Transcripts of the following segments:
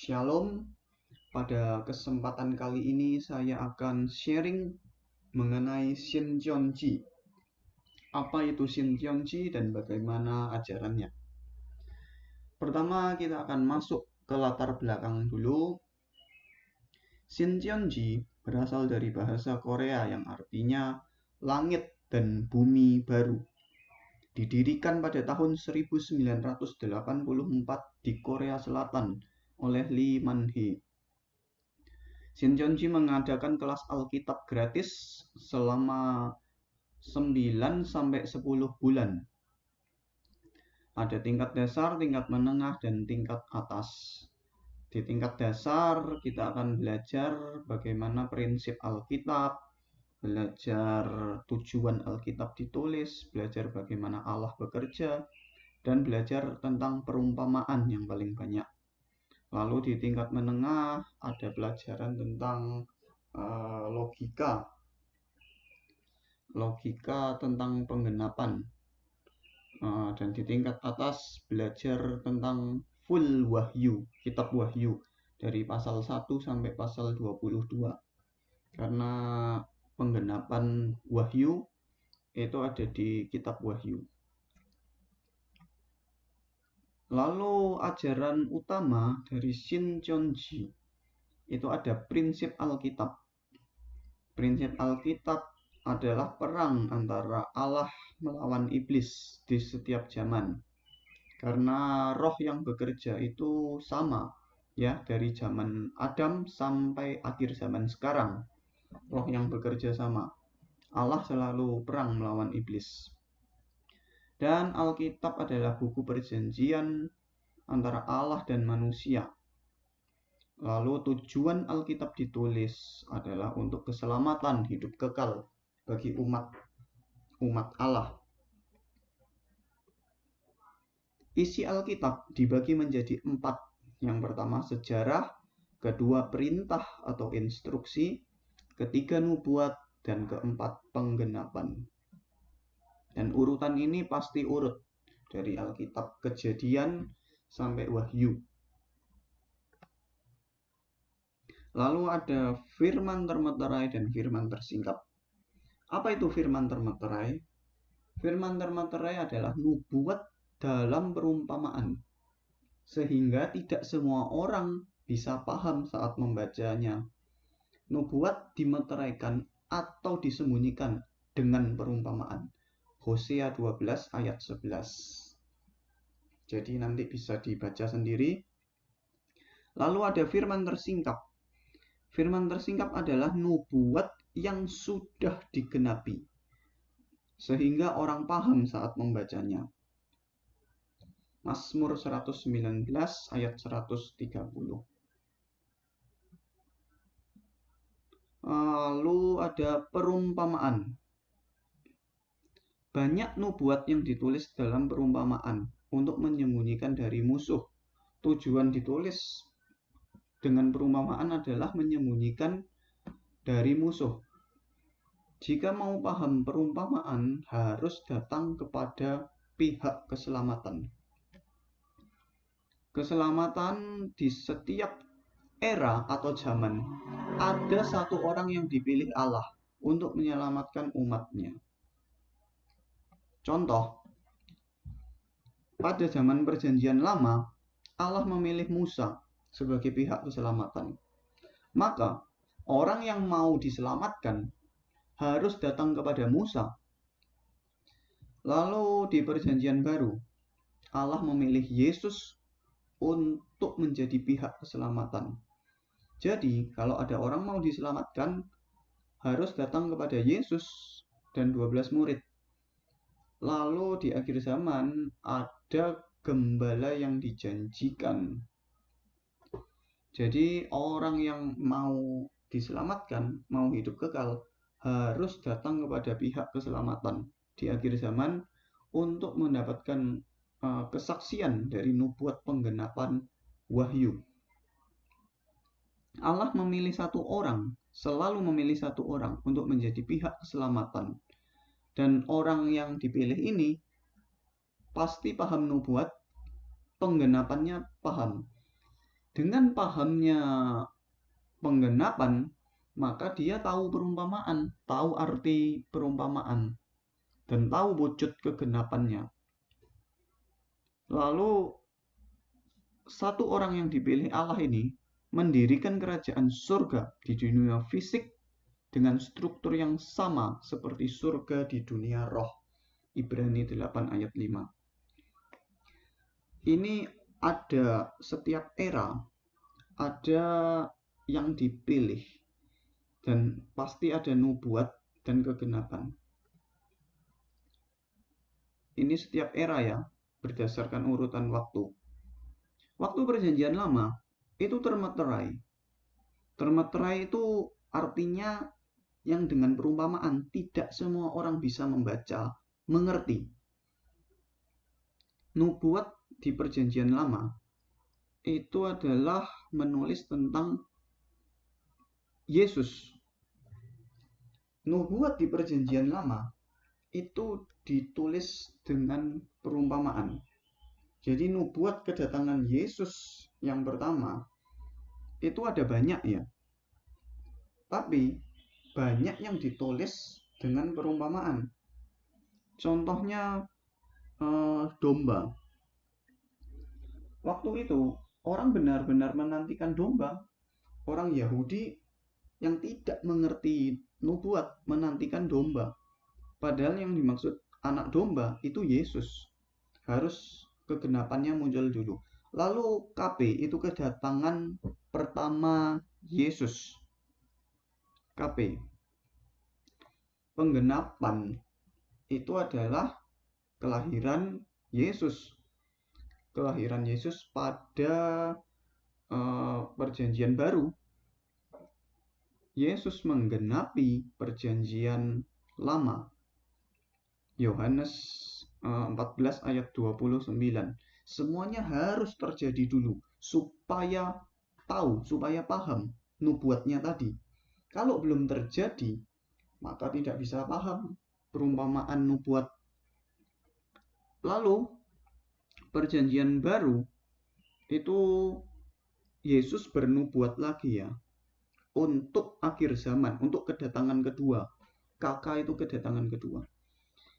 Shalom, pada kesempatan kali ini saya akan sharing mengenai Shincheonji. Apa itu Shincheonji dan bagaimana ajarannya? Pertama kita akan masuk ke latar belakang dulu. Shincheonji berasal dari bahasa Korea yang artinya langit dan bumi baru. Didirikan pada tahun 1984 di Korea Selatan oleh Lee Man-hee. Shincheonji mengadakan kelas Alkitab gratis selama 9-10 bulan. Ada tingkat dasar, tingkat menengah, dan tingkat atas. Di tingkat dasar kita akan belajar bagaimana prinsip Alkitab, belajar tujuan Alkitab ditulis, belajar bagaimana Allah bekerja, dan belajar tentang perumpamaan yang paling banyak. Lalu di tingkat menengah ada pelajaran tentang logika tentang penggenapan, dan di tingkat atas belajar tentang full wahyu, kitab wahyu dari pasal 1 sampai pasal 22, karena penggenapan wahyu itu ada di kitab wahyu. Lalu ajaran utama dari Shincheonji itu ada prinsip Alkitab. Prinsip Alkitab adalah perang antara Allah melawan iblis di setiap zaman. Karena roh yang bekerja itu sama, ya, dari zaman Adam sampai akhir zaman sekarang. Roh yang bekerja sama. Allah selalu perang melawan iblis. Dan Alkitab adalah buku perjanjian antara Allah dan manusia. Lalu tujuan Alkitab ditulis adalah untuk keselamatan hidup kekal bagi umat Allah. Isi Alkitab dibagi menjadi 4. Yang pertama sejarah, kedua perintah atau instruksi, ketiga nubuat, dan keempat penggenapan. Dan urutan ini pasti urut dari Alkitab Kejadian sampai Wahyu. Lalu ada firman termeterai dan firman tersingkap. Apa itu firman termeterai? Firman termeterai adalah nubuat dalam perumpamaan, sehingga tidak semua orang bisa paham saat membacanya. Nubuat dimeteraikan atau disembunyikan dengan perumpamaan. Hosea 12 ayat 11. Jadi nanti bisa dibaca sendiri. Lalu ada firman tersingkap. Firman tersingkap adalah nubuat yang sudah digenapi, sehingga orang paham saat membacanya. Mazmur 119 ayat 130. Lalu ada perumpamaan. Banyak nubuat yang ditulis dalam perumpamaan untuk menyembunyikan dari musuh. Tujuan ditulis dengan perumpamaan adalah menyembunyikan dari musuh. Jika mau paham perumpamaan, harus datang kepada pihak keselamatan. Keselamatan di setiap era atau zaman, ada satu orang yang dipilih Allah untuk menyelamatkan umatnya. Contoh, pada zaman perjanjian lama, Allah memilih Musa sebagai pihak keselamatan. Maka, orang yang mau diselamatkan harus datang kepada Musa. Lalu di perjanjian baru, Allah memilih Yesus untuk menjadi pihak keselamatan. Jadi, kalau ada orang mau diselamatkan, harus datang kepada Yesus dan 12 murid. Lalu di akhir zaman ada gembala yang dijanjikan. Jadi orang yang mau diselamatkan, mau hidup kekal, harus datang kepada pihak keselamatan di akhir zaman untuk mendapatkan kesaksian dari nubuat penggenapan wahyu. Allah memilih satu orang, selalu memilih satu orang untuk menjadi pihak keselamatan. Dan orang yang dipilih ini pasti paham nubuat, penggenapannya paham. Dengan pahamnya penggenapan, maka dia tahu perumpamaan, tahu arti perumpamaan, dan tahu wujud kegenapannya. Lalu satu orang yang dipilih Allah ini mendirikan kerajaan surga di dunia fisik dengan struktur yang sama seperti surga di dunia roh. Ibrani 8 ayat 5. Ini ada setiap era, ada yang dipilih, dan pasti ada nubuat dan kegenapan. Ini setiap era ya, berdasarkan urutan waktu. Waktu perjanjian lama itu termeterai. Termeterai itu artinya yang dengan perumpamaan tidak semua orang bisa membaca, mengerti. Nubuat di perjanjian lama itu adalah menulis tentang Yesus. Nubuat di perjanjian lama itu ditulis dengan perumpamaan. Jadi nubuat kedatangan Yesus yang pertama itu ada banyak ya. Tapi banyak yang ditulis dengan perumpamaan. Contohnya domba. Waktu itu orang benar-benar menantikan domba. Orang Yahudi yang tidak mengerti nubuat menantikan domba. Padahal yang dimaksud anak domba itu Yesus. Harus kegenapannya muncul dulu. Lalu KP itu kedatangan pertama Yesus. KP. Penggenapan itu adalah kelahiran Yesus. Kelahiran Yesus pada perjanjian baru. Yesus menggenapi perjanjian lama. Yohanes 14 ayat 29. Semuanya harus terjadi dulu supaya tahu, supaya paham nubuatnya tadi. Kalau belum terjadi, maka tidak bisa paham perumpamaan nubuat. Lalu perjanjian baru itu Yesus bernubuat lagi ya, untuk akhir zaman, untuk kedatangan kedua. KK itu kedatangan kedua.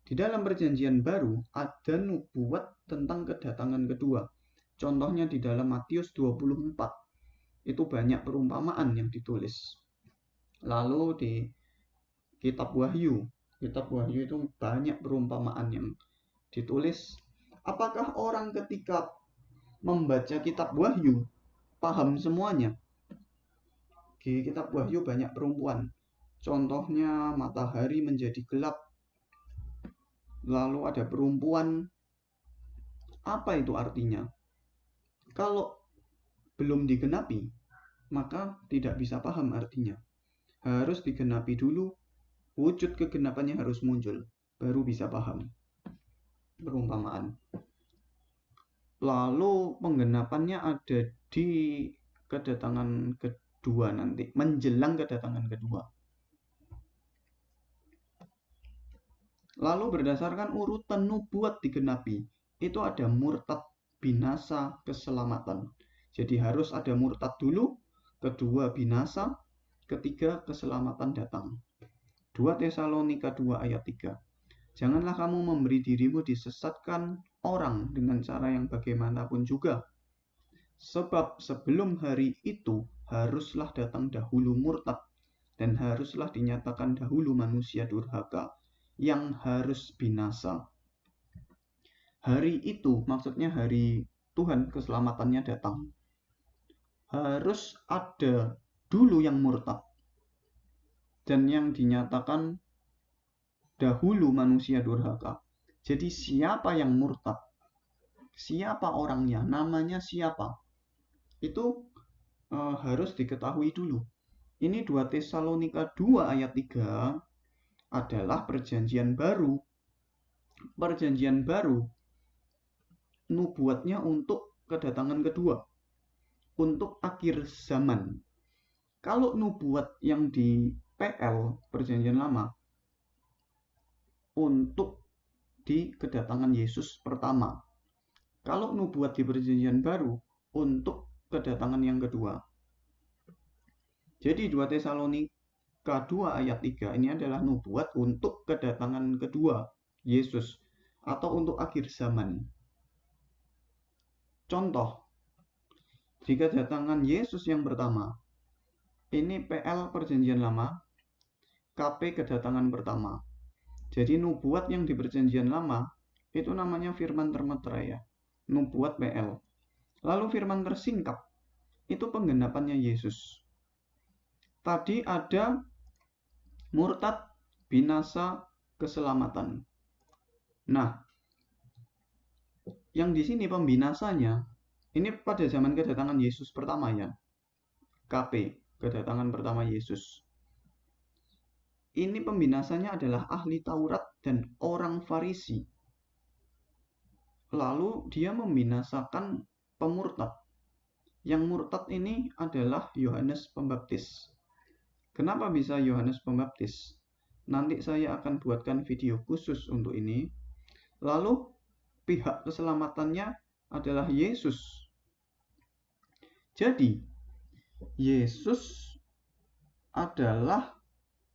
Di dalam perjanjian baru ada nubuat tentang kedatangan kedua. Contohnya di dalam Matius 24. Itu banyak perumpamaan yang ditulis. Lalu di kitab Wahyu itu banyak perumpamaan yang ditulis. Apakah orang ketika membaca kitab Wahyu paham semuanya? Di kitab Wahyu banyak perempuan. Contohnya matahari menjadi gelap. Lalu ada perempuan. Apa itu artinya? Kalau belum digenapi, maka tidak bisa paham artinya. Harus digenapi dulu, wujud kegenapannya harus muncul, baru bisa paham perumpamaan. Lalu penggenapannya ada di kedatangan kedua nanti, menjelang kedatangan kedua. Lalu berdasarkan urutan nubuat digenapi, itu ada murtad, binasa, keselamatan. Jadi harus ada murtad dulu, kedua binasa, ketiga keselamatan datang. 2 Tesalonika 2 ayat 3. Janganlah kamu memberi dirimu disesatkan orang dengan cara yang bagaimanapun juga. Sebab sebelum hari itu haruslah datang dahulu murtad, dan haruslah dinyatakan dahulu manusia durhaka yang harus binasa. Hari itu maksudnya hari Tuhan keselamatannya datang. Harus ada dulu yang murtad dan yang dinyatakan dahulu manusia durhaka. Jadi siapa yang murtad? Siapa orangnya? Namanya siapa? Itu harus diketahui dulu. Ini 2 Tesalonika 2 ayat 3 adalah perjanjian baru. Perjanjian baru nubuatnya untuk kedatangan kedua, untuk akhir zaman. Kalau nubuat yang di PL perjanjian lama untuk di kedatangan Yesus pertama. Kalau nubuat di perjanjian baru untuk kedatangan yang kedua. Jadi 2 Tesalonika 2 ayat 3 ini adalah nubuat untuk kedatangan kedua Yesus atau untuk akhir zaman. Contoh, di kedatangan Yesus yang pertama, ini PL perjanjian lama, KP kedatangan pertama. Jadi nubuat yang di perjanjian lama itu namanya firman termeteraya, nubuat PL. Lalu firman tersingkap itu penggenapannya Yesus. Tadi ada murtad, binasa, keselamatan. Nah, yang di sini pembinasanya ini pada zaman kedatangan Yesus pertama ya. KP, kedatangan pertama Yesus. Ini pembinasanya adalah ahli Taurat dan orang Farisi. Lalu dia membinasakan pemurtad. Yang murtad ini adalah Yohanes Pembaptis. Kenapa bisa Yohanes Pembaptis? Nanti saya akan buatkan video khusus untuk ini. Lalu pihak keselamatannya adalah Yesus. Jadi Yesus adalah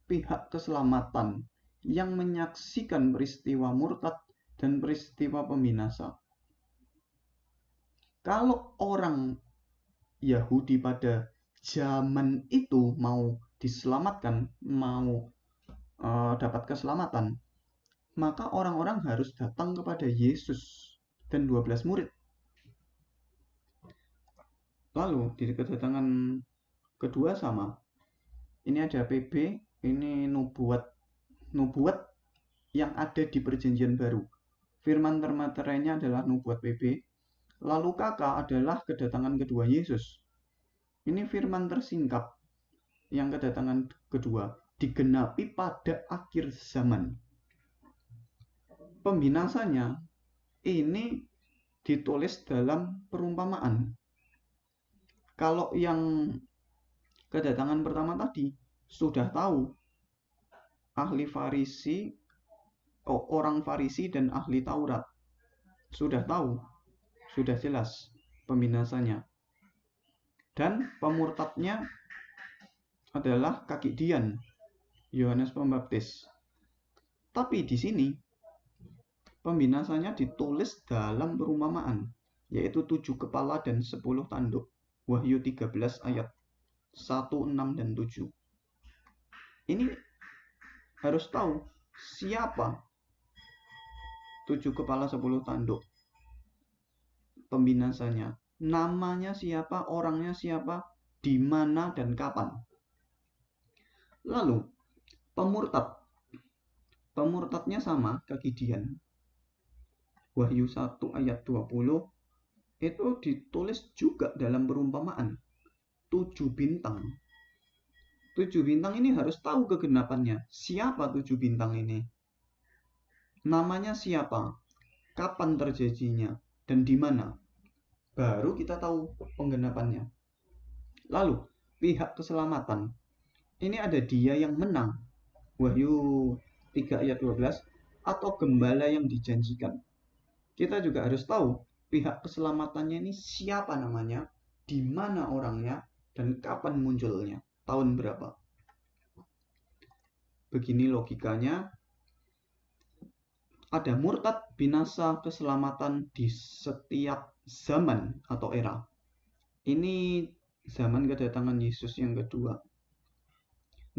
pihak keselamatan yang menyaksikan peristiwa murtad dan peristiwa pembinasa. Kalau orang Yahudi pada zaman itu mau diselamatkan, mau dapat keselamatan, maka orang-orang harus datang kepada Yesus dan 12 murid. Lalu di kedatangan kedua sama. Ini ada PB, ini nubuat yang ada di perjanjian baru. Firman termaterainya adalah nubuat PB. Lalu KK adalah kedatangan kedua Yesus. Ini firman tersingkap yang kedatangan kedua digenapi pada akhir zaman. Pembinasanya ini ditulis dalam perumpamaan. Kalau yang kedatangan pertama tadi sudah tahu, ahli Farisi, orang Farisi dan ahli Taurat sudah tahu, sudah jelas pembinasanya. Dan pemurtadnya adalah kaki Dian, Yohanes Pembaptis. Tapi di sini pembinasanya ditulis dalam perumpamaan, yaitu 7 kepala dan 10 tanduk. Wahyu 13 ayat 1, 6, dan 7. Ini harus tahu siapa 7 kepala 10 tanduk pembinasanya. Namanya siapa, orangnya siapa, di mana dan kapan. Lalu pemurtad. Pemurtadnya sama, kaki Dian. Wahyu 1 ayat 20 itu ditulis juga dalam perumpamaan. 7 bintang. 7 bintang ini harus tahu kegenapannya. Siapa 7 bintang ini? Namanya siapa? Kapan terjadinya? Dan di mana? Baru kita tahu penggenapannya. Lalu, pihak keselamatan. Ini ada dia yang menang. Wahyu 3 ayat 12. Atau gembala yang dijanjikan. Kita juga harus tahu pihak keselamatannya ini siapa namanya, di mana orangnya, dan kapan munculnya, tahun berapa. Begini logikanya. Ada murtad, binasa, keselamatan di setiap zaman atau era. Ini zaman kedatangan Yesus yang kedua.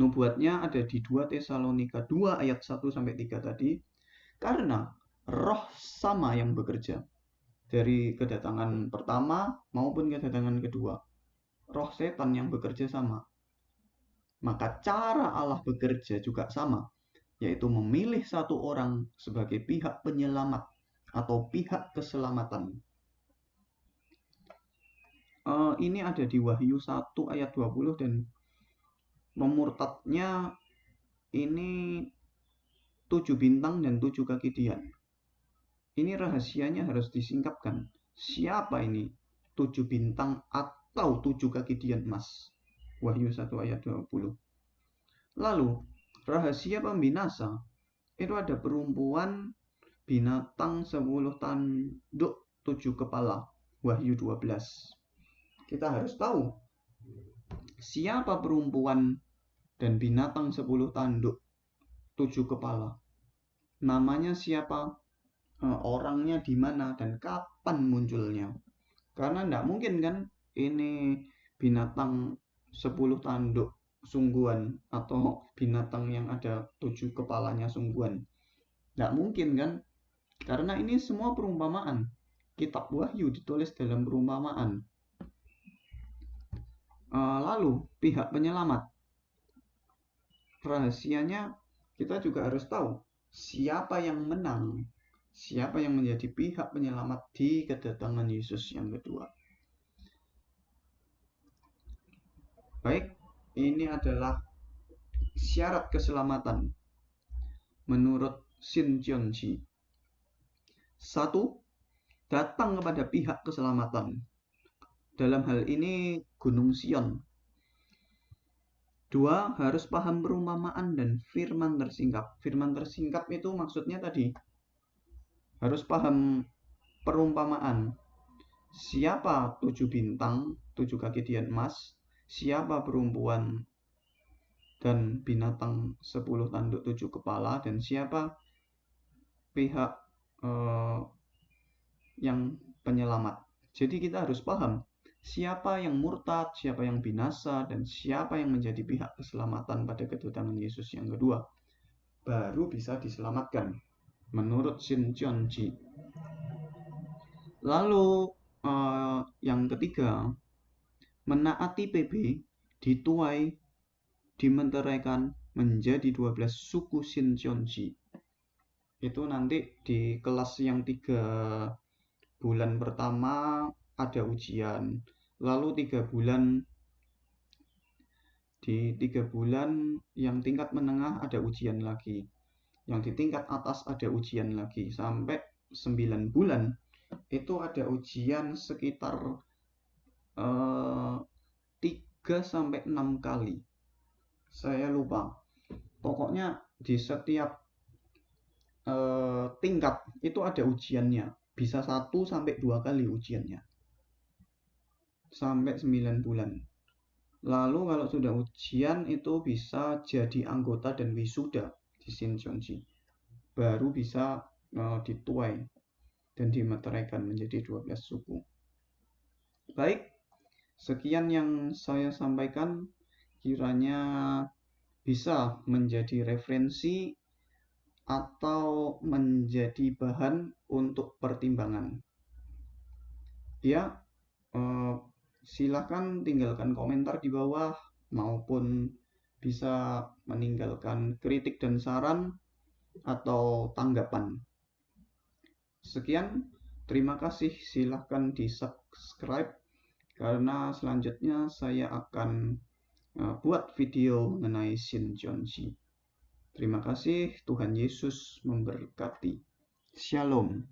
Nubuatnya ada di 2 Tesalonika 2 ayat 1-3 tadi. Karena roh sama yang bekerja. Dari kedatangan pertama maupun kedatangan kedua. Roh setan yang bekerja sama. Maka cara Allah bekerja juga sama. Yaitu memilih satu orang sebagai pihak penyelamat atau pihak keselamatan. Ini ada di Wahyu 1 ayat 20 dan pemurtadnya ini 7 bintang dan 7 kaki Dian. Ini rahasianya harus disingkapkan. Siapa ini 7 bintang atau 7 kaki Dian emas? Wahyu 1 ayat 20. Lalu rahasia pembinasa itu ada perempuan binatang 10 tanduk 7 kepala. Wahyu 12. kita harus tahu siapa perempuan dan binatang 10 tanduk 7 kepala. Namanya siapa, orangnya di mana, dan kapan munculnya. Karena tidak mungkin kan ini binatang 10 tanduk sungguhan atau binatang yang ada 7 kepalanya sungguhan. Tidak mungkin kan, karena ini semua perumpamaan. Kitab Wahyu ditulis dalam perumpamaan. Lalu pihak penyelamat, rahasianya kita juga harus tahu siapa yang menang, siapa yang menjadi pihak penyelamat di kedatangan Yesus yang kedua. Baik, ini adalah syarat keselamatan menurut Shin Cheonji. 1. Datang kepada pihak keselamatan. Dalam hal ini Gunung Sion. 2. Harus paham perumpamaan dan firman tersingkap. Firman tersingkap itu maksudnya tadi harus paham perumpamaan. Siapa 7 bintang, 7 kaki dian emas, siapa perempuan dan binatang 10 tanduk 7 kepala, dan siapa pihak yang penyelamat. Jadi kita harus paham siapa yang murtad, siapa yang binasa, dan siapa yang menjadi pihak keselamatan pada kedatangan Yesus yang kedua. Baru bisa diselamatkan menurut Shin Cheonji. Lalu yang ketiga, menaati PB, dituai, dimenteraikan menjadi 12 suku Shin Cheonji. Itu nanti di kelas yang 3 bulan pertama ada ujian, lalu 3 bulan di 3 bulan yang tingkat menengah ada ujian lagi, yang di tingkat atas ada ujian lagi, sampai 9 bulan itu ada ujian sekitar 3-6 kali, saya lupa, pokoknya di setiap tingkat itu ada ujiannya, bisa 1-2 kali ujiannya sampai 9 bulan. Lalu kalau sudah ujian itu bisa jadi anggota dan wisuda di Shin Cheonji, baru bisa dituai dan dimeteraikan menjadi 12 suku. Baik, sekian yang saya sampaikan, kiranya bisa menjadi referensi atau menjadi bahan untuk pertimbangan. Ya, silahkan tinggalkan komentar di bawah, maupun bisa meninggalkan kritik dan saran atau tanggapan. Sekian, terima kasih, silahkan di subscribe karena selanjutnya saya akan buat video mengenai Shin Cheonji. Terima kasih, Tuhan Yesus memberkati. Shalom.